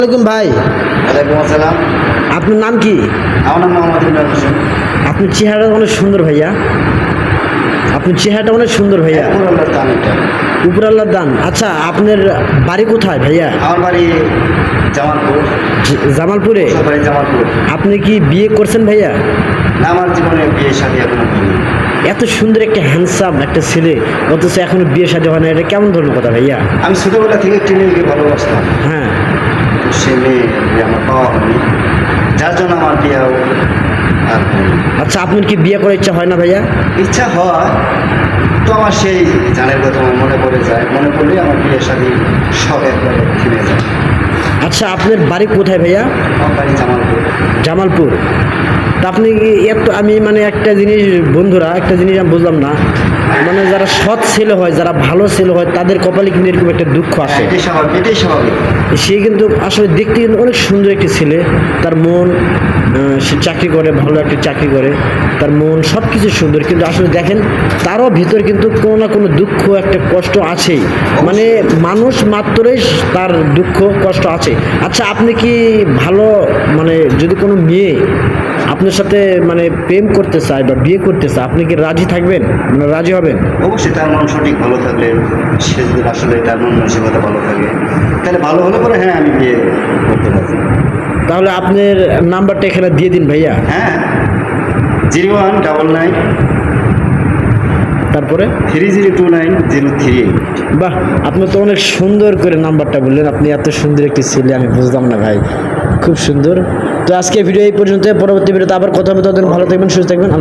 ওয়ালাইকুম ভাই। ওয়ালাইকুম আসসালাম। আপনার নাম কি? আমার নাম মোহাম্মদ ইমরান হোসেন। আপনার চেহারাটা অনেক সুন্দর ভাইয়া, আপনার চেহারাটা অনেক সুন্দর ভাইয়া। একপুর আল্লাহর দান এটা। উপর আল্লাহর দান। আচ্ছা, আপনার বাড়ি কোথায় ভাইয়া? আমার বাড়ি জামালপুর। জামালপুরে। বাড়ি জামালপুর। আপনি কি বিয়ে করছেন ভাইয়া? না, আমার জীবনে বিয়ে শাদী এখনো হয়নি। এত সুন্দর একটা হ্যান্ডসাম একটা ছেলে, অথচ এখনো বিয়ে শাদী হয় না, এটা কেমন ধরনের কথা ভাইয়া? আমি ছোটোবেলা থেকে একটি মেয়েকে ভালোবাসতাম, হ্যাঁ। তো সে মেয়ে আমার পাওয়া হয়নি, যার জন্য আমার বিয়েও আর হয়নি। আচ্ছা, আপনার কি বিয়ে করার ইচ্ছা হয় না ভাইয়া? ইচ্ছা হয় তো, আমার সেই জানের কথা আমার মনে পড়ে যায়, মনে পড়লেই আমার বিয়ে শাদী সব একবারে থেমে যায়। আচ্ছা, আপনার বাড়ি কোথায় ভাইয়া? আমার বাড়ি জামালপুর। জামালপুর। তা আপনি এত আমি মানে একটা জিনিস বন্ধুরা, একটা জিনিস আমি বুঝলাম না, মানে যারা সৎ ছেলে হয়, যারা ভালো ছেলে হয়, তাদের কপালে কিন্তু এরকম একটা দুঃখ আসে। এটাই স্বাভাবিক, এটাই স্বাভাবিক। সে কিন্তু আসলে দেখতে কিন্তু অনেক সুন্দর একটি ছেলে, তার মন, সে চাকরি করে, ভালো একটা চাকরি করে, তার মন সব কিছু সুন্দর, কিন্তু আসলে দেখেন তারও ভিতর কিন্তু কোনো না কোনো দুঃখ, একটা কষ্ট আছেই। মানে মানুষ মাত্রই তার দুঃখ কষ্ট আছে। আচ্ছা, আপনি কি ভালো, মানে যদি কোনো মেয়ে আপনার সাথে মানে প্রেম করতে চায় বা বিয়ে করতে চায়, আপনি কি রাজি থাকবেন, মানে রাজি হবেন? অবশ্যই তার মন সঠিক ভালো থাকলে, সে যদি আসলে তার মন মানসিকতা ভালো থাকে, তাহলে ভালো হলে পরে হ্যাঁ আমি বিয়ে করতে পারি। তাহলে আপনার নাম্বারটা এখানে দিয়ে দিন ভাইয়া। হ্যাঁ, 0199 তারপরে 3029 038। বাহ, আপনি তো অনেক সুন্দর করে নাম্বারটা বললেন। আপনি এত সুন্দর একটি ছেলে আমি বুঝলাম না ভাই, খুব সুন্দর। তো আজকে ভিডিও এই পর্যন্ত, পরবর্তী ভিডিওতে আবার কথা হবে। ততদিন ভালো থাকবেন, সুস্থ থাকবেন।